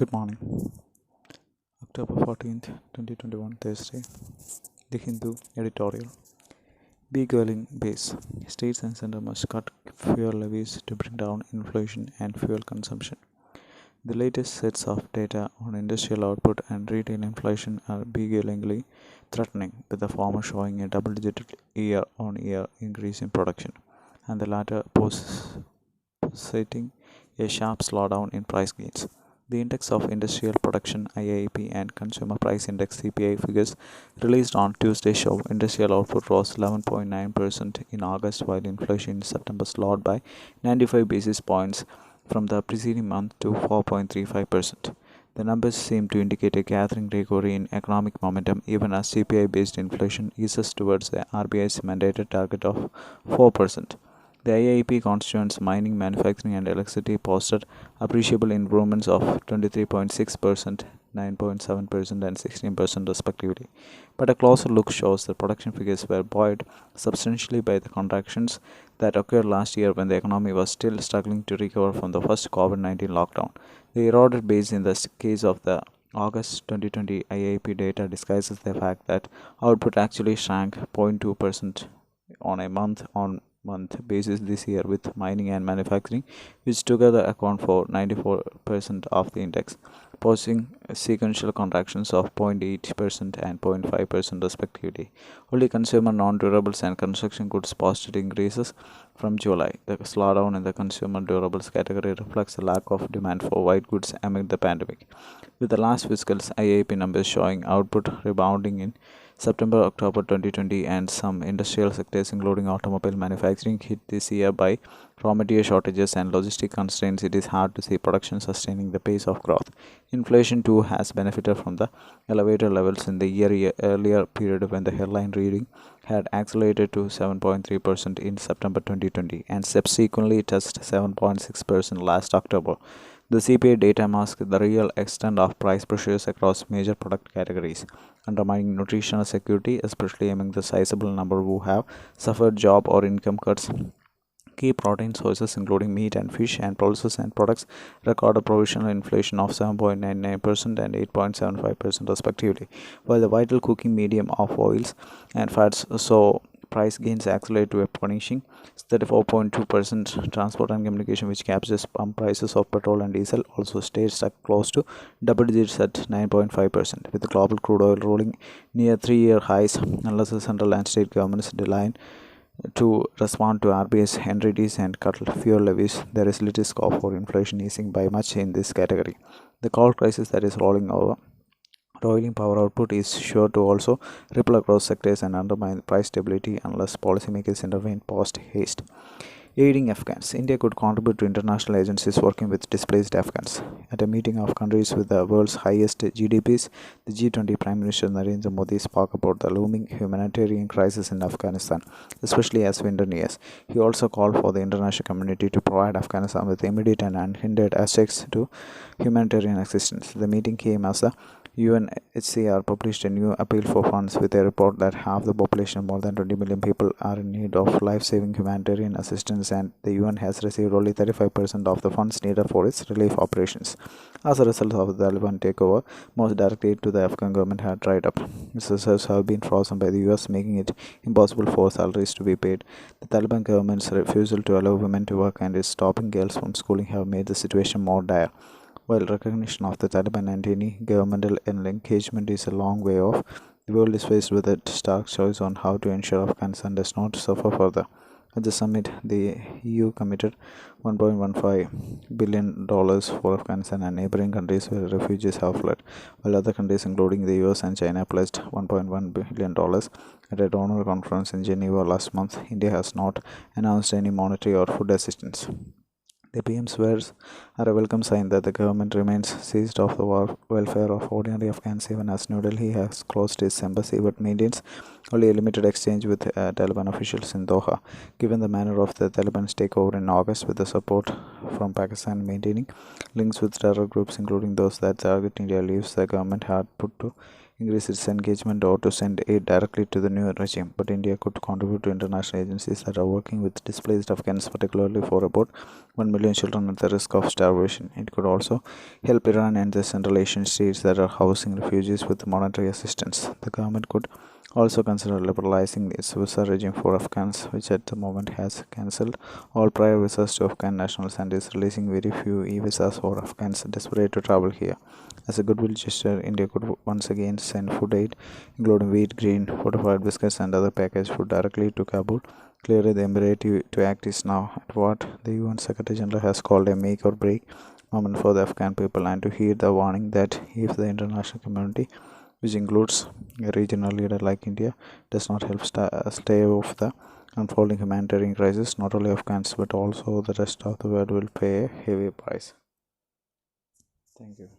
Good morning. October 14th, 2021, Thursday. The Hindu editorial. Big oiling base. States and center must cut fuel levies to bring down inflation and fuel consumption. The latest sets of data on industrial output and retail inflation are beguilingly threatening, with the former showing a double-digit year-on-year increase in production, and the latter posing a sharp slowdown in price gains. The Index of Industrial Production (IIP) and Consumer Price Index (CPI) figures released on Tuesday show industrial output rose 11.9% in August, while inflation in September slowed by 95 basis points from the preceding month to 4.35%. The numbers seem to indicate a gathering recovery in economic momentum even as CPI-based inflation eases towards the RBI's mandated target of 4%. The IIP constituents mining, manufacturing, and electricity posted appreciable improvements of 23.6%, 9.7%, and 16% respectively. But a closer look shows that production figures were buoyed substantially by the contractions that occurred last year when the economy was still struggling to recover from the first COVID-19 lockdown. The eroded base in the case of the August 2020 IIP data disguises the fact that output actually shrank 0.2% on a month basis this year, with mining and manufacturing, which together account for 94% of the index, posing sequential contractions of 0.8% and 0.5% respectively. Only consumer non-durables and construction goods posted increases from July. The slowdown in the consumer durables category reflects the lack of demand for white goods amid the pandemic, with the last fiscal's IIP numbers showing output rebounding in September-October 2020, and some industrial sectors, including automobile manufacturing, hit this year by raw material shortages and logistic constraints. It is hard to see production sustaining the pace of growth. Inflation, too, has benefited from the elevated levels in the earlier period when the headline reading had accelerated to 7.3% in September 2020 and subsequently touched 7.6% last October. The CPI data masks the real extent of price pressures across major product categories, undermining nutritional security, especially among the sizable number who have suffered job or income cuts. Key protein sources, including meat and fish and pulses and products, recorded provisional inflation of 7.99% and 8.75% respectively, while the vital cooking medium of oils and fats saw price gains accelerate to a punishing 34.2%. Transport and communication, which captures pump prices of petrol and diesel, also stayed stuck close to double digits at 9.5%, with global crude oil rolling near 3-year highs unless the central and state governments decline to respond to RBI's entreaties and cut fuel levies. There is little scope for inflation easing by much in this category. The coal crisis that is roiling power output is sure to also ripple across sectors and undermine price stability unless policymakers intervene post haste. Aiding Afghans. India could contribute to international agencies working with displaced Afghans. At a meeting of countries with the world's highest GDPs, the G20 Prime Minister Narendra Modi spoke about the looming humanitarian crisis in Afghanistan, especially as winter nears. He also called for the international community to provide Afghanistan with immediate and unhindered access to humanitarian assistance. The meeting came as the UNHCR published a new appeal for funds with a report that half the population, more than 20 million people, are in need of life-saving humanitarian assistance, and the UN has received only 35% of the funds needed for its relief operations. As a result of the Taliban takeover, most direct aid to the Afghan government had dried up. Its reserves have been frozen by the US, making it impossible for salaries to be paid. The Taliban government's refusal to allow women to work and its stopping girls from schooling have made the situation more dire. While recognition of the Taliban and any governmental engagement is a long way off, the world is faced with a stark choice on how to ensure Afghanistan does not suffer further. At the summit, the EU committed $1.15 billion for Afghanistan and neighboring countries where refugees have fled, while other countries, including the US and China, pledged $1.1 billion at a donor conference in Geneva last month. India has not announced any monetary or food assistance. The PM's words are a welcome sign that the government remains seized of the welfare of ordinary Afghans, even as New Delhi has closed its embassy but maintains only a limited exchange with Taliban officials in Doha. Given the manner of the Taliban's takeover in August, with the support from Pakistan maintaining links with terror groups, including those that target India, leaves the government hard put to increase its engagement or to send aid directly to the new regime. But India could contribute to international agencies that are working with displaced Afghans, particularly for about 1 million children at the risk of starvation. It could also help Iran and the Central Asian states that are housing refugees with monetary assistance. The government could also consider liberalizing its visa regime for Afghans, which at the moment has cancelled all prior visas to Afghan nationals and is releasing very few e-visas for Afghans desperate to travel here. As a goodwill gesture, India could once again send food aid, including wheat, grain, fortified biscuits, and other packaged food directly to Kabul. Clearly, the imperative to act is now at what the UN Secretary General has called a make or break moment for the Afghan people, and to heed the warning that if the international community, which includes a regional leader like India, does not help stay off the unfolding humanitarian crisis, not only Afghans but also the rest of the world will pay a heavy price. Thank you.